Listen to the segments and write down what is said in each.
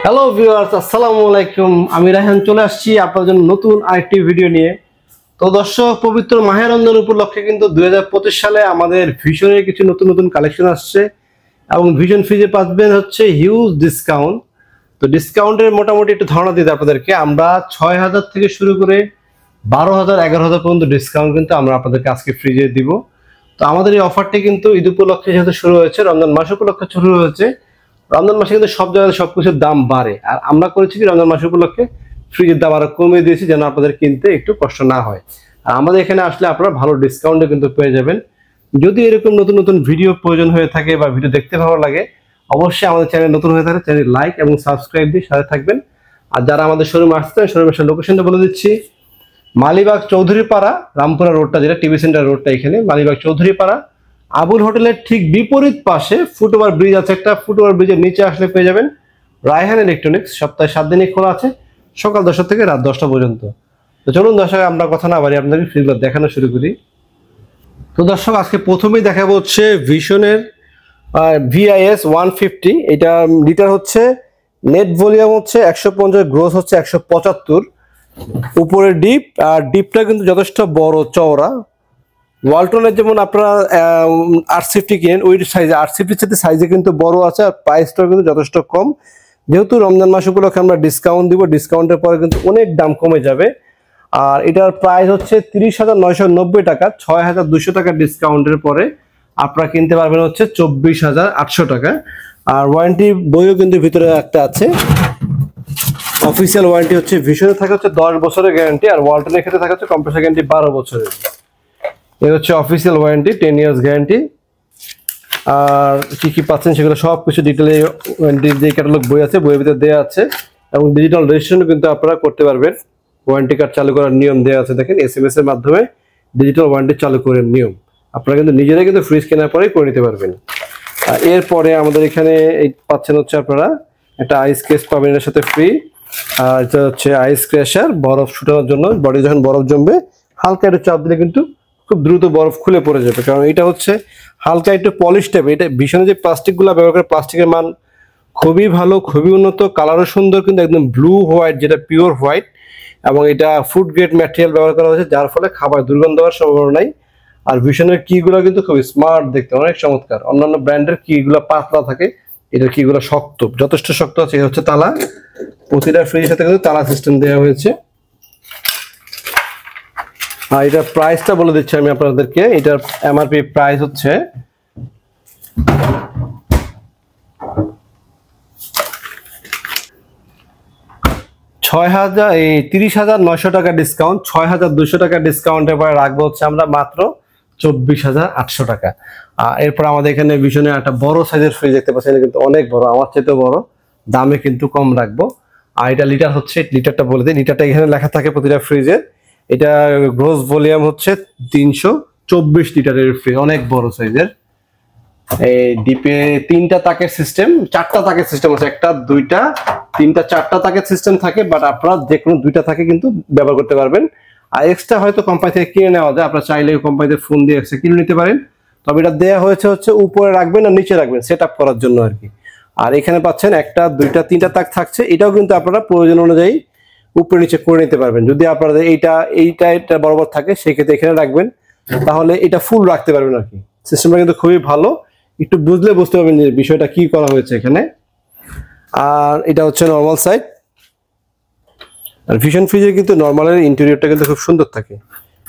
Hello viewers, আসসালামু আলাইকুম। আমি রায়হান চলে আসছি আপনাদের জন্য নতুন আরেকটি ভিডিও নিয়ে। তো দর্শক, পবিত্র মাহে রমজান উপলক্ষে কিন্তু 2025 সালে আমাদের ভিশনের কিছু নতুন নতুন কালেকশন আসছে এবং ভিশন ফ্রিজে পাবেন হচ্ছে হিউজ ডিসকাউন্ট। তো ডিসকাউন্টের মোটামুটি একটু ধারণা দিতে আপনাদেরকে, আমরা 6,000 থেকে শুরু করে 12,000 11,000 পর্যন্ত ডিসকাউন্ট কিন্তু আমরা আপনাদেরকে আজকে ফ্রিজে দিব। তো আমাদের এই অফারটি কিন্তু ঈদ উপলক্ষে যেহেতু শুরু হয়েছে, রমজান মাস উপলক্ষে শুরু হয়েছে। রমজান মাসে কিন্তু সব জায়গায় সবকিছুর দাম বাড়ে, আর আমরা করেছি কি রমজান মাস উপলক্ষে ফ্রিজের দাম আরো কমিয়ে দিয়েছি যেন আপনাদের কিনতে একটু কষ্ট না হয়। আর আমাদের এখানে আসলে আপনারা ভালো ডিসকাউন্টে কিন্তু পেয়ে যাবেন। যদি এরকম নতুন নতুন ভিডিও প্রয়োজন হয়ে থাকে বা ভিডিও দেখতে ভালো লাগে, অবশ্যই আমাদের চ্যানেল নতুন হয়ে থাকে চ্যানেল লাইক এবং সাবস্ক্রাইব দিয়ে সাথে থাকবেন। আর যারা আমাদের শোরুমে আসছেন, শোরুমের লোকেশনটা বলে দিচ্ছি। মালিবাগ চৌধুরীপাড়া, রামপুরা রোডটা, যেটা টিভি সেন্টার রোডটা, এখানে মালিবাগ চৌধুরীপাড়া আবুল হোটেলের ঠিক বিপরীত পাশে ফুটওভার ব্রিজ আছে একটা, ফুটওভার ব্রিজের নিচে আসলে পেয়ে যাবেন রায়হান ইলেকট্রনিক্স। সপ্তাহে 7 দিনই খোলা আছে, সকাল 10টা থেকে রাত 10টা পর্যন্ত। তো চলুন দর্শক, আমরা কথা না বাড়ি আপনাদের ফ্রিজগুলো দেখানো শুরু করি। তো দর্শক, আজকে প্রথমেই দেখাবো হচ্ছে ভিশনের VIS 150। এটা লিটার হচ্ছে, নেট ভলিউম হচ্ছে 150, গ্রোস হচ্ছে 175, উপরে ডিপ, আর ডিপটা কিন্তু যথেষ্ট বড় চওড়া। ওয়ালটনের যেমন আপনারা 850 কিনেন, ওই সাইজে 850 সাথে সাইজে কিন্তু বড় আছে, আর প্রাইসটাও কিন্তু যথেষ্ট কম। যেহেতু রমজান মাস উপলক্ষে আমরা ডিসকাউন্ট দিব, ডিসকাউন্টের পরে কিন্তু অনেক দাম কমে যাবে। আর এটার প্রাইস হচ্ছে 30,990 টাকা, 6,200 টাকা ডিসকাউন্টের পরে আপনারা কিনতে পারবেন হচ্ছে 24,800 টাকা। আর ওয়ারেন্টি বইও কিন্তু ভিতরে একটা আছে। অফিসিয়াল ওয়ারেন্টি হচ্ছে ভিশনে থাকে হচ্ছে 10 বছরের গ্যারান্টি, আর ওয়ালটনের ক্ষেত্রে থাকে হচ্ছে কম্প্রেসার গ্যারান্টি 12 বছরের। এর হচ্ছে অফিসিয়াল ওয়ারেন্টি, 10 ইয়ার্স গ্যারান্টি। আর কি কি পাচ্ছেন সেগুলো সব কিছু ডিটেলে যে ক্যাটালগ বই আছে, বইয়ের ভিতরে দেওয়া আছে, এবং ডিজিটাল রেজিস্ট্রেশনও কিন্তু আপনারা করতে পারবেন। ওয়ারেন্টি কার্ড চালু করার নিয়ম দেওয়া আছে, দেখেন SMS এর মাধ্যমে ডিজিটাল ওয়ারেন্টি চালু করার নিয়ম আপনারা কিন্তু নিজেরাই কিন্তু ফ্রিজ কেনার পরেই করে নিতে পারবেন। আর এরপরে আমাদের এখানে এই পাচ্ছেন হচ্ছে আপনারা একটা আইস কেস পাবেন এর সাথে ফ্রি। আর এটা হচ্ছে আইস ক্র্যাশার, বরফ ছুটানোর জন্য। বডি যখন বরফ জমবে, হালকা একটু চাপ দিলে কিন্তু খুব দ্রুত বরফ খুলে পড়ে যাবে, কারণ এটা হচ্ছে হালকা একটু পলিশ টাইপ। এটা ভীষণ যে প্লাস্টিকগুলো ব্যবহার করে, প্লাস্টিকের মান খুবই ভালো, খুবই উন্নত, কালারও সুন্দর, কিন্তু একদম ব্লু হোয়াইট, যেটা পিওর হোয়াইট। এবং এটা ফুড গ্রেড ম্যাটেরিয়াল ব্যবহার করা হয়েছে, যার ফলে খাবার দুর্গন্ধ হওয়ার সম্ভাবনা নাই। আর ভীষণের কিগুলো কিন্তু খুবই স্মার্ট দেখতে, অনেক চমৎকার। অন্যান্য ব্র্যান্ডের কিগুলো পাতলা থাকে, এটার কিগুলো শক্ত, যথেষ্ট শক্ত আছে। এটা হচ্ছে তালা, প্রতিটা ফ্রিজের সাথে কিন্তু তালা সিস্টেম দেওয়া হয়েছে। আর এটার প্রাইসটা বলে দিচ্ছি আমি আপনাদেরকে। এটার MRP প্রাইস হচ্ছে 30,900 টাকা ডিসকাউন্ট, 6,200 টাকা ডিসকাউন্টের পরে রাখবো হচ্ছে আমরা মাত্র 24,800 টাকা। এরপর আমাদের এখানে ভীষণে একটা বড় সাইজের ফ্রিজ দেখতে পাচ্ছেন, কিন্তু অনেক বড়, আমার চাইতেও বড়, দামে কিন্তু কম রাখবো। আর এটা লিটার হচ্ছে, লিটারটা বলে দিই, লিটারটা এখানে লেখা থাকে প্রতিটা ফ্রিজের। এটা গ্রোস ভলিউম হচ্ছে 324 লিটারের ফ্রিজ, অনেক বড় সাইজের। এই ডিপে 3টা তাকের সিস্টেম, 4টা তাকের সিস্টেম আছে, 1টা 2টা 3টা 4টা তাকের সিস্টেম থাকে, বাট আপনারা যে কোনো 2টা তাকে কিন্তু ব্যবহার করতে পারবেন। আর এক্সট্রা হয়তো কোম্পানি থেকে কিনে নেওয়া যায়, আপনারা চাইলে কোম্পানিতে ফোন দিয়ে এক্সট্রা কিনে নিতে পারেন। তবে এটা দেওয়া হয়েছে হচ্ছে উপরে রাখবেন আর নিচে রাখবেন, সেট আপ করার জন্য আর কি। আর এখানে পাচ্ছেন 1টা 2টা 3টা তাক থাকছে, এটাও কিন্তু আপনারা প্রয়োজন অনুযায়ী উপরে নিচে করে নিতে পারবেন। যদি আপনাদের এইটা বরাবর থাকে, সেক্ষেত্রে এখানে রাখবেন, তাহলে এটা ফুল রাখতে পারবেন আর কি। সিস্টেমটা কিন্তু খুবই ভালো, একটু বুঝলে বুঝতে পারবেন যে বিষয়টা কি করা হয়েছে এখানে। আর এটা হচ্ছে নর্মাল সাইড। আর ভিশন ফ্রিজের কিন্তু নর্মালের ইন্টেরিয়রটা কিন্তু খুব সুন্দর থাকে।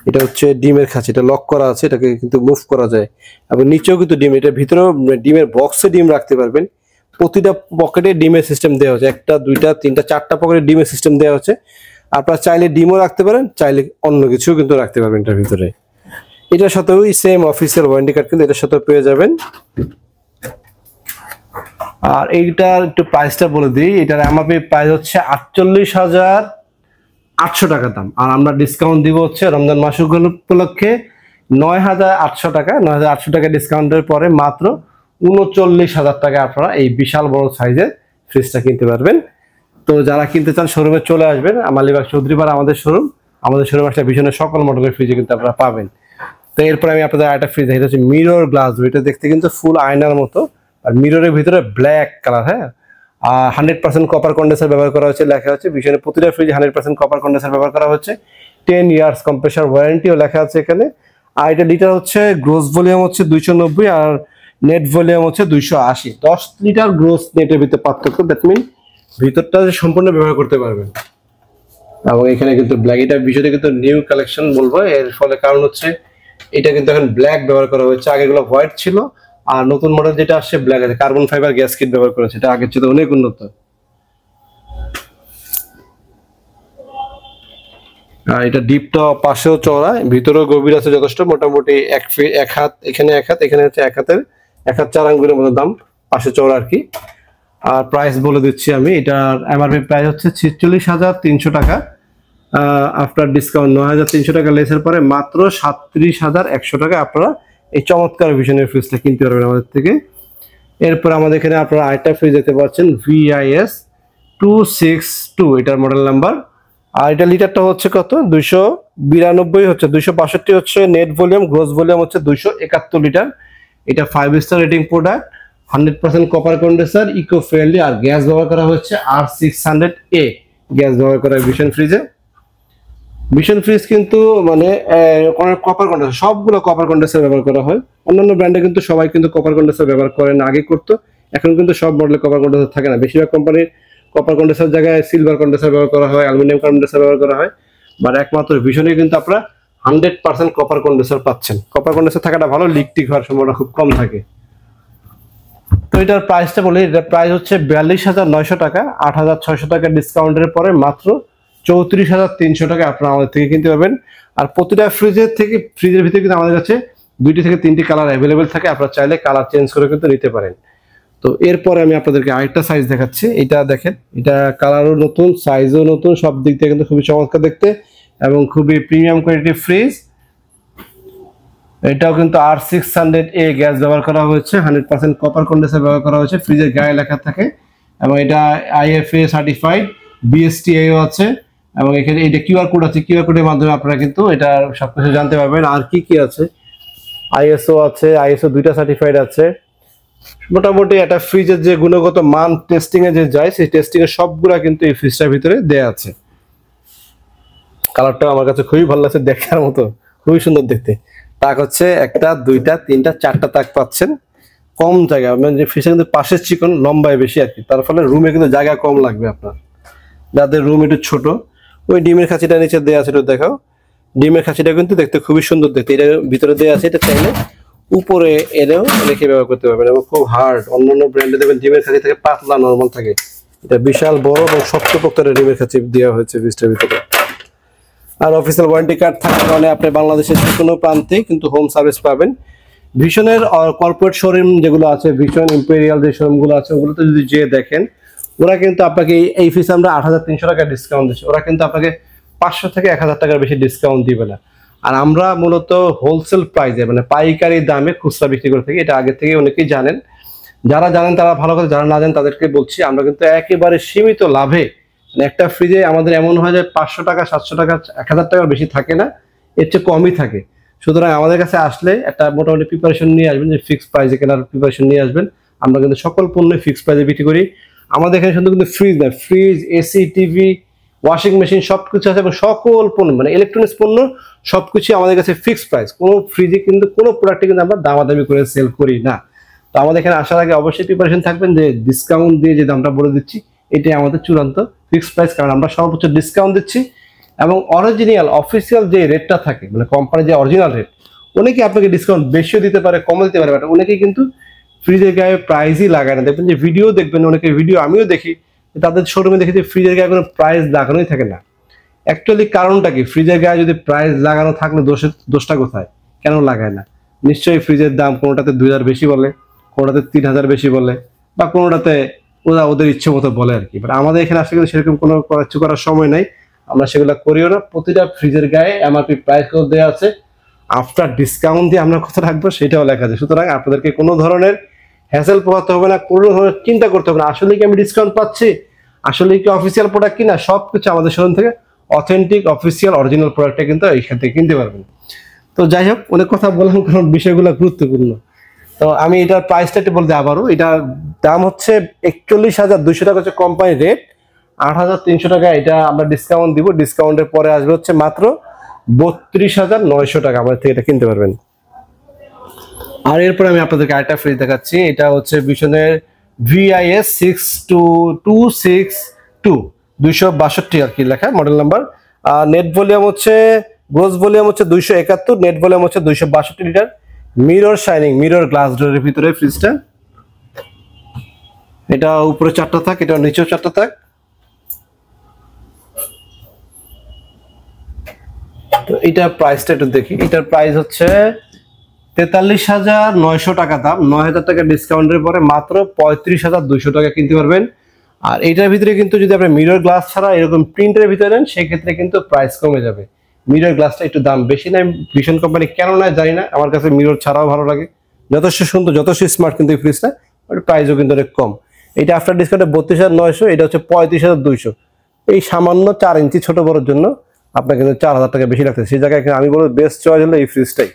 এটা হচ্ছে ডিমের খাঁচি, এটা লক করা আছে, এটাকে কিন্তু মুভ করা যায়। এবং নিচেও কিন্তু ডিম, এটা ভিতরেও ডিমের বক্সে ডিম রাখতে পারবেন। প্রতিটা পকেটে ডিমের সিস্টেম দেওয়া হচ্ছে, 1টা 2টা 3টা 4টা পকেটে ডিমের সিস্টেম দেওয়া হচ্ছে। আপনারা চাইলে ডিমও রাখতে পারেন, চাইলে অন্য কিছুও কিন্তু রাখতে পারবেন এটার ভিতরে। এটার সাথেও সেম অফিসিয়াল ওয়ারেন্টি কার্ড কিন্তু এটার সাথে পেয়ে যাবেন। আর এইটার একটু প্রাইসটা বলে দিই। এটার MRP প্রাইস হচ্ছে 48,800 টাকা দাম। আর আমরা ডিসকাউন্ট দিব হচ্ছে রমজান মাস উপলক্ষে 9,800 টাকা। 9,800 টাকা ডিসকাউন্টের পরে মাত্র 39,000 টাকা আপনারা এই বিশাল বড় সাইজের ফ্রিজটা কিনতে পারবেন। তো যারা কিনতে চান শোরুমে চলে আসবেন, মালিবাগ চৌধুরীপাড়া আমাদের শোরুম। আমাদের শোরুমে একটা ভীষণের সকল মডেলের ফ্রিজে কিন্তু আপনারা পাবেন। তো এরপর আমি আপনাদের আরেকটা ফ্রিজ, এটা হচ্ছে মিরর গ্লাস। এটা দেখতে কিন্তু ফুল আয়নার মতো, আর মিররের ভিতরে ব্ল্যাক কালার। হ্যাঁ, 100% কপার কন্ডেন্সার ব্যবহার করা হচ্ছে লেখা হচ্ছে। ভিশনের প্রতিটা ফ্রিজে 100% কপার কন্ডেন্সার ব্যবহার করা হচ্ছে। 10 ইয়ার্স কম্প্রেসার ওয়ারেন্টিও লেখা আছে এখানে। আর এটা লিটার হচ্ছে গ্রোস ভলিউম হচ্ছে 290 আর নেট ভলিউম হচ্ছে 280। 10 লিটার গ্রোস নেটের ভিতরে পার্থক্য, দ্যাট মিন ভিতরটা সম্পূর্ণ ব্যবহার করতে পারবেন। এবং এখানে কিন্তু ব্ল্যাক, এটা বিষয়টা কিন্তু নিউ কালেকশন বলবো, এর ফলে কারণ হচ্ছে এটা কিন্তু এখন ব্ল্যাক ব্যবহার করা হচ্ছে, আগেগুলো হোয়াইট ছিল। আর নতুন মডেল যেটা আসছে ব্ল্যাক আছে, কার্বন ফাইবার গ্যাস কিট ব্যবহার করেছে, এটা আগের চেয়ে অনেক উন্নত। আর এটা ডিপটা পাশেও চওড়া, ভিতরেও গভীর আছে যথেষ্ট, মোটামুটি এক হাত, এখানে এক হাত, এখানে হচ্ছে এক হাত 4 আঙ্গুলের মতো দাম, পাশে চওড়া আর কি। আর প্রাইস বলে দিচ্ছি আমি, এটার এমআরপি প্রাইস হচ্ছে 46,300 টাকা। আফটার ডিসকাউন্ট 9,300 টাকা লেসের পরে মাত্র 37,100 টাকা আপনারা এই চমৎকার ভিশনের ফ্রিজটা কিনতে পারবেন আমাদের থেকে। এরপর আমাদের এখানে আপনারা আরেকটা ফ্রিজ দেখতে পাচ্ছেন, VIS 262 এটার মডেল নাম্বার। আর এটা লিটারটা হচ্ছে কত, 292 হচ্ছে, 262 হচ্ছে নেট ভলিউম, গ্রোস ভলিউম হচ্ছে 271 লিটার। এটা 5 star rating product, 100% copper condenser, eco friendly. আর গ্যাস ব্যবহার করা হচ্ছে R600A গ্যাস ব্যবহার করা ভিশন ফ্রিজে। ভিশন ফ্রিজ কিন্তু মানে কপার কন্ডেন্সার, সবগুলো কপার কন্ডেন্সার ব্যবহার করা হয়। অন্যান্য ব্র্যান্ডে কিন্তু সবাই কিন্তু কপার কন্ডেন্সার ব্যবহার করে না, আগে করতো, এখন কিন্তু সব মডেলে কপার কন্ডেন্সার থাকে না। বেশিরভাগ কোম্পানির কপার কন্ডেন্সার জায়গায় সিলভার কন্ডেন্সার ব্যবহার করা হয়, অ্যালুমিনিয়াম কন্ডেন্সার ব্যবহার করা হয়। বাট একমাত্র ভিশনে কিন্তু আপনারা 100% কপার কন্ডেন্সার পাচ্ছেন। কপার কন্ডেন্সার থাকাটা ভালো, লিক টিক হওয়ার সম্ভাবনা খুব কম থাকে। তো এটার প্রাইসটা বলি, এটার প্রাইস হচ্ছে 42,900 টাকা। 8,600 টাকা ডিসকাউন্টের পরে মাত্র 34,300 টাকা আপনারা আমাদের থেকে কিনতে পারবেন। আর প্রতিটা ফ্রিজের ভিতরে কিন্তু আমাদের কাছে 2টি থেকে 3টি কালার অ্যাভেলেবেল থাকে, আপনারা চাইলে কালার চেঞ্জ করে কিন্তু নিতে পারেন। তো এরপরে আমি আপনাদেরকে আরেকটা সাইজ দেখাচ্ছি, এটা দেখেন, এটা কালারও নতুন, সাইজও নতুন, সব দিক থেকে কিন্তু খুবই চমৎকার দেখতে এবং খুবই প্রিমিয়াম কোয়ালিটির ফ্রিজ। এটাও কিন্তু R600A গ্যাস ব্যবহার করা হয়েছে, 100% কপার কন্ডেন্সার ব্যবহার করা হয়েছে, ফ্রিজের গায়ে লেখা থাকে। এবং এটা IFA সার্টিফাইড, BSTIও আছে। এবং এখানে এটা কিউআর কোড আছে, কিউআর কোডের মাধ্যমে আপনারা কিন্তু এটা সবকিছু জানতে পারবেন। আর কি আছে, ISO আছে, ISO 2টা সার্টিফাইড আছে। মোটামুটি একটা ফ্রিজের যে গুণগত মান টেস্টিং এ যে যায়, সেই টেস্টিং এর সবগুলা কিন্তু এই ফ্রিজটার ভিতরে দেয়া আছে। কালারটা আমার কাছে খুবই ভালো লাগছে, দেখার মতো, খুবই সুন্দর দেখতে। তাক হচ্ছে 1টা 2টা 3টা 4টা তাক পাচ্ছেন, কম জায়গা, মানে যে ফ্রিজটা কিন্তু পাশের চিকন, লম্বায় বেশি আর কি, তার ফলে রুমে কিন্তু জায়গা কম লাগবে আপনার। যাদের রুম একটু ছোট, ওই ডিমের খাঁচিটা নিচে দেওয়া আছে, একটু দেখাও। ডিমের খাঁচিটা কিন্তু দেখতে খুবই সুন্দর দেখতে, এটা ভিতরে দেওয়া আছে, এটা চাইলে উপরে এনেও রেখে ব্যবহার করতে পারবেন। এবং খুব হার্ড, অন্যান্য ব্র্যান্ডে দেখবেন ডিমের খাঁচি থাকে পাতলা নরমাল থাকে, এটা বিশাল বড় এবং শক্তপোক্ত ডিমের খাঁচি দেওয়া হয়েছে ফ্রিজটার ভিতরে। আর অফিসিয়াল ওয়ারেন্টি কার্ড থাকার কারণে আপনি বাংলাদেশের যে কোনো প্রান্তে কিন্তু হোম সার্ভিস পাবেন। ভিশনের কর্পোরেট শোরুম যেগুলো আছে, ভিশন ইম্পেরিয়াল যে শোরুমগুলো আছে, ওগুলোতে যদি যেয়ে দেখেন, ওরা কিন্তু আপনাকে এই ফ্রিজ আমরা 8,300 টাকা ডিসকাউন্ট দিচ্ছি, ওরা কিন্তু আপনাকে 500 থেকে 1,000 টাকার বেশি ডিসকাউন্ট দিবে না। আর আমরা মূলত হোলসেল প্রাইসে, মানে পাইকারি দামে খুচরা বিক্রি করে থাকি, এটা আগে থেকে অনেকেই জানেন। যারা জানেন তারা ভালো কথা, যারা না জানেন তাদেরকে বলছি, আমরা কিন্তু একেবারে সীমিত লাভে, মানে একটা ফ্রিজে আমাদের এমন হয় যে 500 টাকা 700 টাকা 1,000 টাকার বেশি থাকে না, এর চেয়ে কমই থাকে। সুতরাং আমাদের কাছে আসলে একটা মোটামুটি প্রিপারেশন নিয়ে আসবেন, যে ফিক্সড প্রাইসে কেনার প্রিপারেশন নিয়ে আসবেন। আমরা কিন্তু সকল পণ্য ফিক্সড প্রাইসে বিক্রি করি। আমাদের এখানে শুধু কিন্তু ফ্রিজ না, fridge, AC, TV, washing machine সবকিছু আছে, এবং সকল পণ্য মানে ইলেকট্রনিক্স পণ্য সবকিছু আমাদের কাছে ফিক্সড প্রাইস। কোনো ফ্রিজে কিন্তু কোনো প্রোডাক্টে কিন্তু আমরা দামাদামি করে সেল করি না। তো আমাদের এখানে আসার আগে অবশ্যই প্রিপারেশন থাকবেন, যে ডিসকাউন্ট দিয়ে যে দামটা বলে দিচ্ছি এটাই আমাদের চূড়ান্ত ফিক্সড প্রাইস, কারণ আমরা সর্বোচ্চ ডিসকাউন্ট দিচ্ছি। এবং অরিজিনাল অফিসিয়াল যে রেটটা থাকে, মানে কোম্পানির যে অরিজিনাল রেট, অনেকে আপনাকে ডিসকাউন্ট বেশিও দিতে পারে, কমও দিতে পারে, বাট অনেকে কিন্তু ফ্রিজের গায়ে প্রাইসই লাগায় না। দেখবেন যে ভিডিও দেখবেন, অনেকের ভিডিও আমিও দেখি, তাদের শোরুমে দেখি যে ফ্রিজের গায়ে কোনো প্রাইস লাগানোই থাকে না। অ্যাকচুয়ালি কারণটা কি, ফ্রিজের গায়ে যদি প্রাইস লাগানো থাকলে দোষটা কোথায়, কেন লাগায় না? নিশ্চয়ই ফ্রিজের দাম কোনোটাতে 2,000 বেশি বলে, কোনোটাতে 3,000 বেশি বলে, বা কোনোটাতে ওরা ওদের ইচ্ছে মতো বলে আর কি। বাট আমাদের এখানে আসলে কিন্তু সেরকম কোনো কিছু করার সময় নাই, আমরা সেগুলো করিও না। প্রতিটা ফ্রিজের গায়ে এমআরপি প্রাইস কত দেওয়া আছে, আফটার ডিসকাউন্ট দিয়ে আমরা কত রাখবো সেটাও লেখা আছে। সুতরাং আপনাদেরকে কোনো ধরনের হ্যাসেল পোহাতে হবে না, কোনো ধরনের চিন্তা করতে হবে না, আসলে কি আমি ডিসকাউন্ট পাচ্ছি, আসলে কি অফিসিয়াল প্রোডাক্ট কিনা, সবকিছু আমাদের শোরুম থেকে অথেন্টিক অফিসিয়াল অরিজিনাল প্রোডাক্টটা কিন্তু এইখান থেকে কিনতে পারবেন। তো যাই হোক, অনেক কথা বললাম, কারণ বিষয়গুলো গুরুত্বপূর্ণ। তো আমি এটার প্রাইসটা একটু বলতে আবারও, এটার দাম হচ্ছে 41,200 টাকা হচ্ছে কোম্পানি রেট, 8,300 টাকা এটা আমরা ডিসকাউন্ট দিব, ডিসকাউন্টের পরে আসবে হচ্ছে মাত্র 32,900 টাকা আমাদের থেকে এটা কিনতে পারবেন। আর এরপর আমি আপনাদেরকে আরেকটা ফ্রিজ দেখাচ্ছি, এটা হচ্ছে বিশনের VIS 6262 262 আর কি লেখা মডেল নাম্বার। নেট ভলিউম হচ্ছে, গ্রোস ভলিউম হচ্ছে 271, নেট ভলিউম হচ্ছে 262 litre. Mirror shining, mirror glass ডোরের ভিতরে ফ্রিজটা, এটা উপরে 4টা থাক, এটা নিচেও 4টা থাক। তো এটার প্রাইসটা একটু দেখি, এটার প্রাইস হচ্ছে 43,900 টাকা দাম, 9,000 টাকা ডিসকাউন্টের পরে মাত্র 35,200 টাকা কিনতে পারবেন। আর এটার ভিতরে কিন্তু যদি আপনি মিরর গ্লাস ছাড়া এরকম প্রিন্টের ভিতরে নেন সেক্ষেত্রে কিন্তু প্রাইস কমে যাবে। মিরর গ্লাসটা একটু দাম বেশি নেয় ভিশন কোম্পানি, কেন নেয় জানি না, আমার কাছে মিরর ছাড়াও ভালো লাগে, যথেষ্ট সুন্দর যথেষ্ট স্মার্ট কিন্তু এই ফ্রিজটা, প্রাইসও কিন্তু অনেক কম। এটা আফটার ডিসকাউন্টে 32,900, এটা হচ্ছে 35,200। এই সামান্য 4 ইঞ্চি ছোট বড়োর জন্য আপনার কিন্তু 4,000 টাকা বেশি লাগছে, সেই জায়গায় আমি বলবো বেস্ট চয়েস হলো এই ফ্রিজটাই।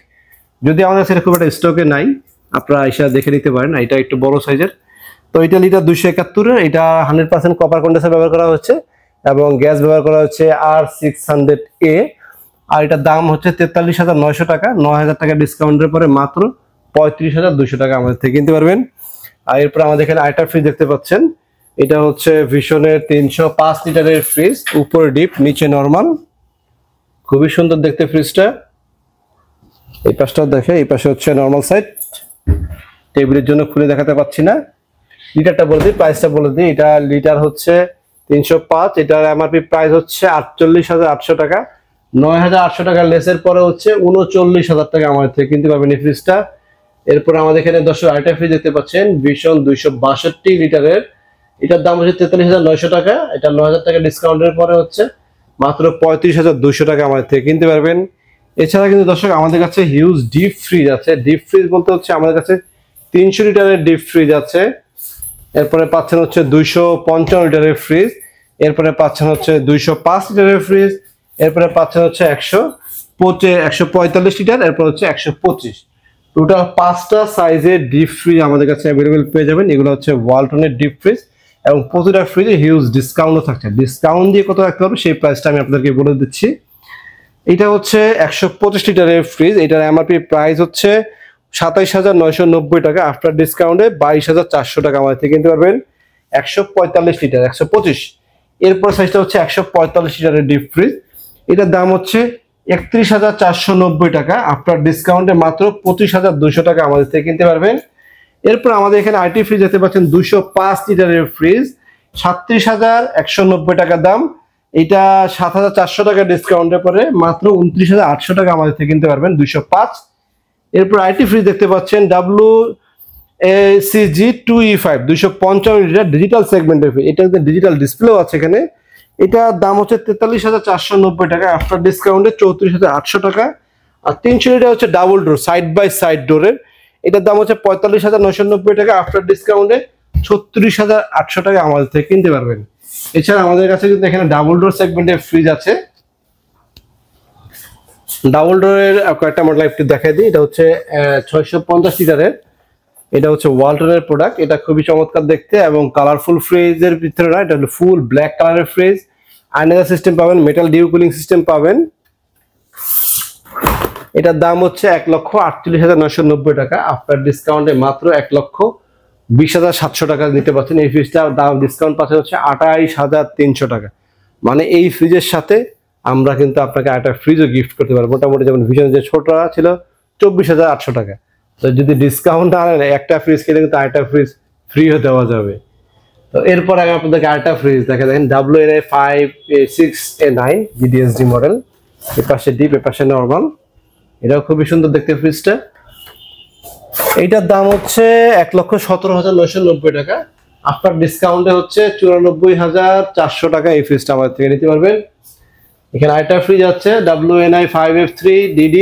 যদি আমাদের কাছে খুব একটা স্টকে নাই, আপনারা এসে দেখে নিতে পারেন, এটা একটু বড় সাইজের। তো এটা লিটার 271, এটা 100% কপার কন্ডেন্সার ব্যবহার করা হচ্ছে এবং গ্যাস ব্যবহার করা হচ্ছে R600A। আর এটার দাম হচ্ছে 43,900 টাকা, 9,000 টাকা ডিসকাউন্টের পরে মাত্র 35,200 টাকা আমাদের থেকে কিনতে পারবেন। আর এরপর আমাদের এখানে আরেকটা ফ্রিজ দেখতে পাচ্ছেন, এটা হচ্ছে ভিশনের 305 লিটারের ফ্রিজ, উপরে ডিপ নিচে নর্মাল, খুবই সুন্দর দেখতে ফ্রিজটা। এই পাশটাও দেখে, এই পাশে হচ্ছে নর্মাল সাইড, টেবিলের জন্য খুলে দেখাতে পাচ্ছি না। লিটারটা বলে দিই, প্রাইসটা বলে দিই, এটা লিটার হচ্ছে 305, এটার এমআরপি প্রাইস হচ্ছে 48,800 টাকা, 9,800 টাকা লেসের পরে হচ্ছে 39,000 টাকা আমাদের থেকে কিনতে পারবেন এই ফ্রিজটা। এরপর আমাদের এখানে 10 আরেকটা ফ্রিজ দেখতে পাচ্ছেন, ভিশন 262 লিটারের, এটার দাম হচ্ছে 43,900 টাকা, এটা 9,000 টাকা ডিসকাউন্টের পরে হচ্ছে মাত্র 35,200 টাকা আমাদের থেকে কিনতে পারবেন। এছাড়া কিন্তু দর্শক আমাদের কাছে হিউজ ডিপ ফ্রিজ আছে, ডিপ ফ্রিজ বলতে হচ্ছে আমাদের কাছে 300 লিটারের ডিপ ফ্রিজ আছে, এরপরে পাচ্ছেন হচ্ছে 255 লিটারের ফ্রিজ, এরপরে পাচ্ছেন হচ্ছে 205 লিটারের ফ্রিজ, এরপরে পাচ্ছেন হচ্ছে 145 লিটার, এরপর হচ্ছে 125। টোটাল 5টা সাইজের ডিপ ফ্রিজ আমাদের কাছে অ্যাভেলেবেল পেয়ে যাবেন। এগুলো হচ্ছে ওয়ালটনের ডিপ ফ্রিজ এবং প্রতিটা ফ্রিজে হিউজ ডিসকাউন্টও থাকছে। ডিসকাউন্ট দিয়ে কত রাখতে হবে সেই প্রাইসটা আমি আপনাদেরকে বলে দিচ্ছি। এটা হচ্ছে 125 লিটারের ফ্রিজ, এটার এমআরপি প্রাইস হচ্ছে 27,990 টাকা, আফটার ডিসকাউন্টে 22,400 টাকা আমাদের থেকে কিনতে পারবেন। 145 লিটার 125। এরপর সাইজটা হচ্ছে 145 লিটারের ডিপ ফ্রিজ, এটার দাম হচ্ছে 31,490 টাকা, আফটার ডিসকাউন্টে মাত্র 25,200 টাকা আমাদের থেকে কিনতে পারবেন। এরপর আমাদের এখানে আইটি ফ্রিজ দেখতে পাচ্ছেন 205 লিটারের ফ্রিজ, 37,190 টাকা দাম, এটা 7,400 টাকা ডিসকাউন্টের পরে মাত্র 29,800 টাকা আমাদের থেকে কিনতে পারবেন 205। এরপর আইটি ফ্রিজ দেখতে পাচ্ছেন WACG 2E5 255 লিটার ডিজিটাল সেগমেন্টের ফ্রিজ, এটা ডিজিটাল ডিসপ্লেও আছে এখানে, এটার দাম হচ্ছে 43,490 টাকা, আফটার ডিসকাউন্টে 34,800 টাকা। আর 300 লিটার হচ্ছে double door side by side ডোরের, এটার দাম হচ্ছে 45,990 টাকা, আফটার ডিসকাউন্টে 36,800 টাকা আমাদের থেকে কিনতে পারবেন। এছাড়া আমাদের কাছে কিন্তু এখানে ডাবল ডোর সেগমেন্টের ফ্রিজ আছে, ডাবল ডোরের কয়েকটা মডেল একটু দেখাই দিই। এটা হচ্ছে 650 লিটারের, এটা হচ্ছে ওয়ালটনের প্রোডাক্ট, এটা খুবই চমৎকার দেখতে এবং কালারফুল ফ্রিজের ভিতরে না, এটা হলো ফুল ব্ল্যাক কালারের ফ্রিজ, আয়নাদার সিস্টেম পাবেন, মেটাল ডিউ কুলিং সিস্টেম পাবেন। এটার দাম হচ্ছে 1,48,990 টাকা, আফটার ডিসকাউন্টে মাত্র 1,20,700 টাকা নিতে পারছেন। এই ফ্রিজটার দাম ডিসকাউন্ট পাচ্ছেন হচ্ছে 28,300 টাকা। মানে এই ফ্রিজের সাথে আমরা কিন্তু আপনাকে একটা ফ্রিজও গিফট করতে পারবো, মোটামুটি যেমন ভিশনের যে ছোটটা ছিল 24,800 টাকা, তো যদি ডিসকাউন্ট আনেন একটা ফ্রিজ কিনে কিন্তু আরেকটা ফ্রিজ ফ্রিও দেওয়া যাবে। তো এরপর আমি আপনাদেরকে আরেকটা ফ্রিজ দেখে দেখেন, WNA5A6A9 GDSD মডেল, এর পাশে ডিপ এর পাশে নর্মাল, এটাও খুবই সুন্দর দেখতে ফ্রিজটা। এইটার দাম হচ্ছে 1,17,990 টাকা, আফটার ডিসকাউন্টে হচ্ছে 94,400 টাকা এই ফ্রিজটা আমাদের থেকে নিতে পারবেন। এখানে আরেকটা ফ্রিজ আছে WNI5F3DD,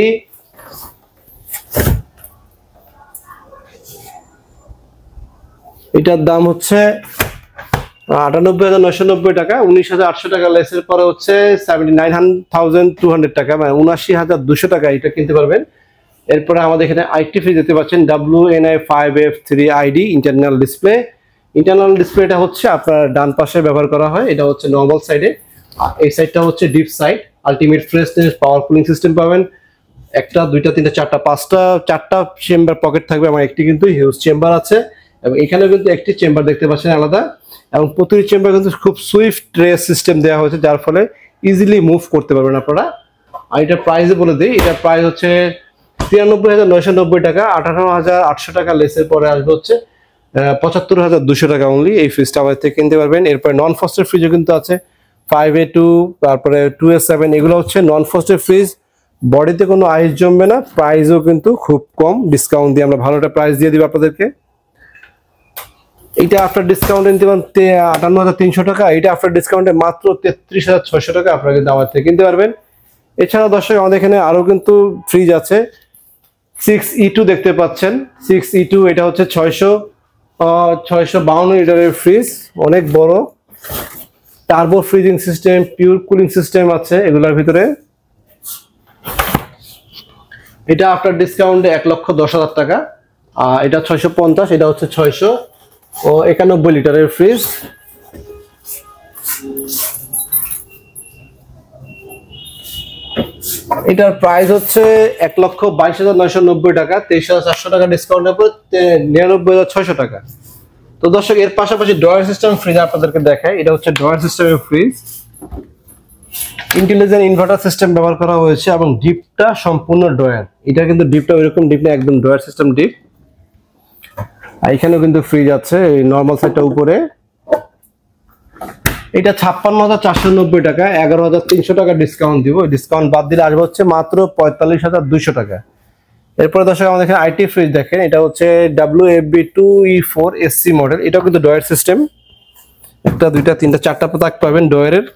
এটার দাম হচ্ছে 98,990 টাকা, 19,800 টাকা লেসের পরে হচ্ছে 79,200 টাকা, মানে 79,200 টাকা এটা কিনতে পারবেন। এরপরে আমাদের এখানে আরেকটি ফ্রিজ দেখতে পাচ্ছেন WNI5F3ID ইন্টারনাল ডিসপ্লে। ইন্টারনাল ডিসপ্লেটা হচ্ছে আপনার ডান পাশে ব্যবহার করা হয়, এটা হচ্ছে নর্মাল সাইডে, এই সাইডটা হচ্ছে ডিপ সাইড। আলটিমেট ফ্রেশনেস, পাওয়ার কুলিং সিস্টেম পাবেন, একটা দুইটা তিনটা চারটা পাঁচটা, চারটা চেম্বার পকেট থাকবে, আমার একটি কিন্তু হিউজ চেম্বার আছে, এবং এখানে কিন্তু একটি চেম্বার দেখতে পাচ্ছেন আলাদা, এবং প্রতিটি চেম্বার কিন্তু খুব সুইফট ট্রে সিস্টেম দেওয়া হয়েছে, যার ফলে ইজিলি মুভ করতে পারবেন আপনারা। আর এটার প্রাইস বলে দিই, এটার প্রাইস হচ্ছে 93,990 টাকা, 18,800 টাকা লেসের পরে আসবে হচ্ছে 75,200 টাকা অনলি। এই ফ্রিজটা আমাদের থেকে কিনতে পারবেন। এরপরে নন ফ্রস্টেড ফ্রিজও কিন্তু আছে, 5A2, তারপরে 2A7, এগুলো হচ্ছে নন ফ্রস্টেড ফ্রিজ, বডিতে কোনো আইস জমবে না, প্রাইসও কিন্তু খুব কম, ডিসকাউন্ট দিয়ে আমরা ভালো একটা প্রাইস দিয়ে দিব আপনাদেরকে। এটা আফটার ডিসকাউন্টে নিতে পারেন 58,300 টাকা, এটা আফটার ডিসকাউন্টে মাত্র 33,600 টাকা আপনারা কিন্তু আমার থেকে কিনতে পারবেন। এছাড়া দর্শক আমাদের এখানে আরো কিন্তু ফ্রিজ আছে, 6E2 দেখতে পাচ্ছেন, 6E2 এটা হচ্ছে 652 লিটারের ফ্রিজ, অনেক বড়, turbo freezing system, pure cooling system আছে এগুলোর ভিতরে। এটা আফটার ডিসকাউন্টে 1,10,000 টাকা, এটা 650, এটা হচ্ছে 691 লিটারের ফ্রিজ। এটার প্রাইস হচ্ছে 1,22,990 টাকা, 23,400 টাকা ডিসকাউন্টের পর 99,600 টাকা। তো দর্শক এর পাশাপাশি ড্রয়ার সিস্টেম ফ্রিজ আপনাদেরকে দেখায়, এটা হচ্ছে ড্রয়ার সিস্টেমের ফ্রিজ, ইন্টেলিজেন্ট ইনভার্টার সিস্টেম ব্যবহার করা হয়েছে, এবং ডিপটা সম্পূর্ণ ড্রয়ার, এটা কিন্তু ডিপটা ওইরকম ডিপ না, একদম ড্রয়ার সিস্টেম ডিপ। আর এখানেও কিন্তু ফ্রিজ আছে, এই নর্মাল সাইডটা উপরে। এটা 56,490 টাকা, 11,300 টাকা ডিসকাউন্ট দিব, ডিসকাউন্ট বাদ দিলে আসবে হচ্ছে মাত্র 45,200 টাকা। এরপরে দর্শক আমাদের এখানে আইটি ফ্রিজ দেখেন, এটা হচ্ছে WFB2E4 SC মডেল, এটাও কিন্তু ডয়ার সিস্টেম, একটা দুইটা তিনটা চারটা পাতাক পাবেন ডয়ারের।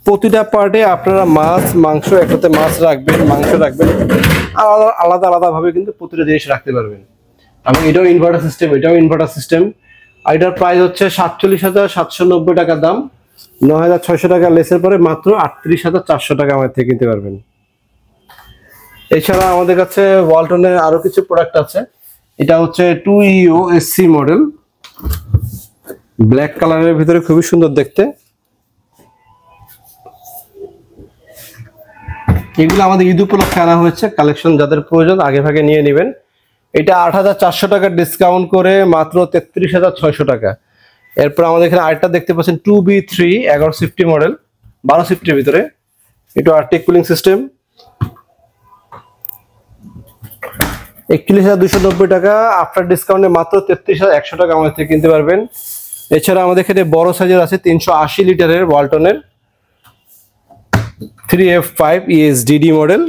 প্রতিটা পার্টে আপনারা মাছ মাংস, একসাথে মাছ রাখবেন, মাংস রাখবেন, আলাদা আলাদা ভাবে কিন্তু প্রতিটা জিনিস রাখতে পারবেন। এবং এটাও ইনভার্টার সিস্টেম, এটাও ইনভার্টার সিস্টেম। আর এটার প্রাইস হচ্ছে 47,790 টাকা দাম, 9,600 টাকা লেসের পরে মাত্র 38,400 টাকা আমাদের থেকে কিনতে পারবেন। এছাড়া আমাদের কাছে ওয়ালটনের আরো কিছু প্রোডাক্ট আছে, এটা হচ্ছে 2EO SC মডেল, ব্ল্যাক কালারের ভিতরে খুবই সুন্দর দেখতে। এগুলো আমাদের ঈদ উপলক্ষে আনা হয়েছে কালেকশন, যাদের প্রয়োজন আগে ভাগে নিয়ে নেবেন। এটা 8,400 টাকা ডিসকাউন্ট করে মাত্র 33,600 টাকা। এরপর আমাদের এখানে আরেকটা দেখতে পাচ্ছেন 2B3 11 সিফটি মডেল, 12 সিফটির ভিতরে, এটা আর্টিক কুলিং সিস্টেম, 41,290 টাকা, আফটার ডিসকাউন্টে মাত্র 33,100 টাকা আমাদের থেকে কিনতে পারবেন। এছাড়া আমাদের এখানে বড় সাইজের আছে 380 লিটারের ওয়ালটনের 3F5 ESDD মডেল,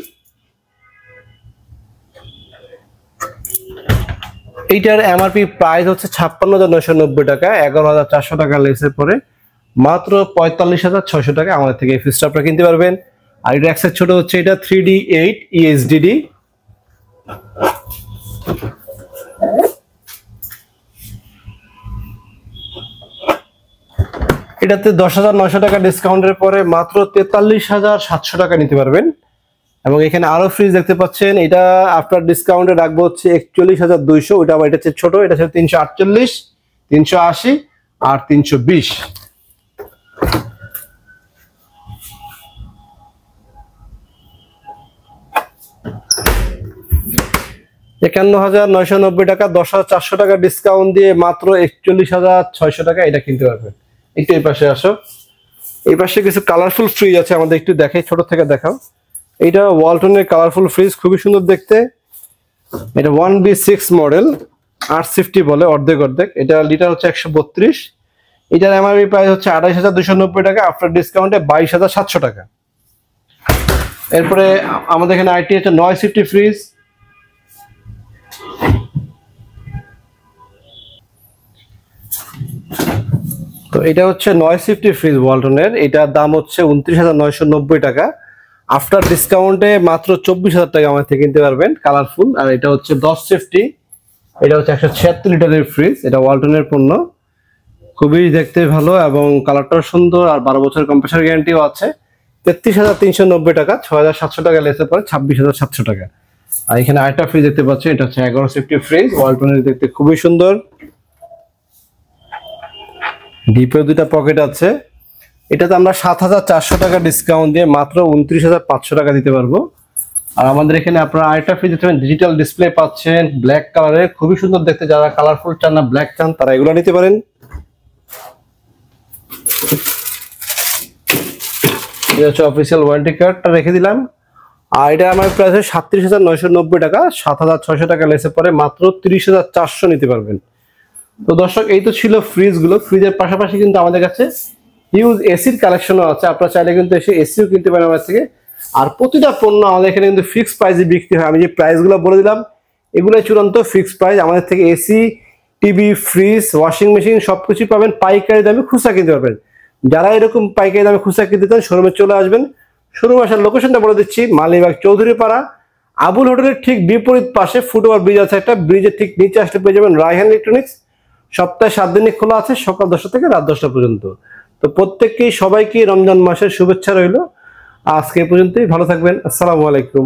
এইটার এমআরপি প্রাইস হচ্ছে 56,990 টাকা, 11,400 টাকা লেসের পরে মাত্র 45,600 টাকা আমাদের থেকে এই ফ্রিজটা আপনারা কিনতে পারবেন। আর এটা এক সাইজ ছোট হচ্ছে, এটা 3D8 ESDD, এটাতে 10,900 টাকা ডিসকাউন্টের পরে মাত্র 43,700 টাকা নিতে পারবেন। এবং এখানে আরো ফ্রিজ দেখতে পাচ্ছেন, এটা আফটার ডিসকাউন্টে রাখবো হচ্ছে 41,200, ওটা আবার এটা হচ্ছে ছোট, এটা হচ্ছে 348, 380 আর 320। 51,990 টাকা, 10,400 টাকা ডিসকাউন্ট দিয়ে মাত্র 41,600 টাকা এটা কিনতে পারবেন। একটু এই পাশে আসো, এই পাশে কিছু কালারফুল ফ্রিজ আছে, আমাদের একটু দেখাই, ছোট থেকে দেখাও। এটা ওয়ালটনের কালারফুল ফ্রিজ, খুবই সুন্দর দেখতে। এটা 1B6 মডেল, 850 বলে, অর্ধেক অর্ধেক, এটা লিটার হচ্ছে 132। এটার এমআরপি প্রাইস হচ্ছে 28,290 টাকা, আফটার ডিসকাউন্টে 22,700 টাকা। এরপরে আমাদের এখানে আইটি হচ্ছে 950 ফ্রিজ, তো এটা হচ্ছে 950 ফ্রিজ ওয়ালটনের, এটার দাম হচ্ছে 29,990 টাকা, আফটার ডিসকাউন্টে মাত্র 24,000 টাকা আমাদের থেকে কিনতে পারবেন, কালারফুল। আর এটা হচ্ছে 1050, এটা হচ্ছে 176 লিটারের ফ্রিজ, এটা ওয়ালটনের পণ্য, খুবই দেখতে ভালো এবং কালারটাও সুন্দর, আর 12 বছরের কম্প্রেসার গ্যারান্টিও আছে। 33,390 টাকা, 6,700 টাকা লেসের পরে 26,700 টাকা। আর এখানে আরেকটা ফ্রিজ দেখতে পাচ্ছেন, এটা হচ্ছে 11 সেফটি ফ্রিজ, ওয়ালটনের, দেখতে খুবই সুন্দর। ডিপে দুইটা পকেট আছে। এটাতে আমরা 7,400 টাকা ডিসকাউন্ট দিয়ে মাত্র 29,500 টাকা দিতে পারবো। আর আমাদের এখানে আপনারা আরেকটা ফ্রিজ দেখতে পাচ্ছেন, ডিজিটাল ডিসপ্লে পাচ্ছেন ব্ল্যাক কালারের, খুবই সুন্দর দেখতে। যারা কালারফুল চান না, ব্ল্যাক চান, তারা এগুলো নিতে পারেন। এটা হচ্ছে অফিসিয়াল ওয়ারেন্টি কার্ডটা রেখে দিলাম। আর এটা আমার প্রাইস 37,990 টাকা, 7,600 টাকা লেসে পরে মাত্র 30,400 নিতে পারবেন। তো দর্শক, এই তো ছিল ফ্রিজগুলো। ফ্রিজের পাশাপাশি কিন্তু আমাদের কাছে হিউজ এসির কালেকশনও আছে, আপনারা চাইলে কিন্তু এসে এসিও কিনতে পারেন আমার থেকে। আর প্রতিটা পণ্য আমাদের এখানে কিন্তু ফিক্সড প্রাইসে বিক্রি হয়। আমি যে প্রাইসগুলো বলে দিলাম, এগুলোই চূড়ান্ত ফিক্সড প্রাইস। আমাদের থেকে AC, TV, fridge, washing machine সবকিছু পাবেন পাইকারি দামে, খুচরা কিনতে পারবেন। যারা এরকম পাইকারি দামে খুচরা কিনতে চান, শোরুমে চলে আসবেন। শোরুম আসার লোকেশনটা বলে দিচ্ছি, মালিবাগ চৌধুরীপাড়া আবুল হোটেলের ঠিক বিপরীত পাশে ফুটওভার ব্রিজ আছে একটা, ব্রিজের ঠিক নিচে আসলে পেয়ে যাবেন রায়হান ইলেকট্রনিক্স। সপ্তাহে 7 দিনই খোলা আছে, সকাল 10টা থেকে রাত 10টা পর্যন্ত। তো প্রত্যেককেই, সবাইকে রমজান মাসের শুভেচ্ছা রইল। আজকে এই পর্যন্তই, ভালো থাকবেন, আসসালামু আলাইকুম।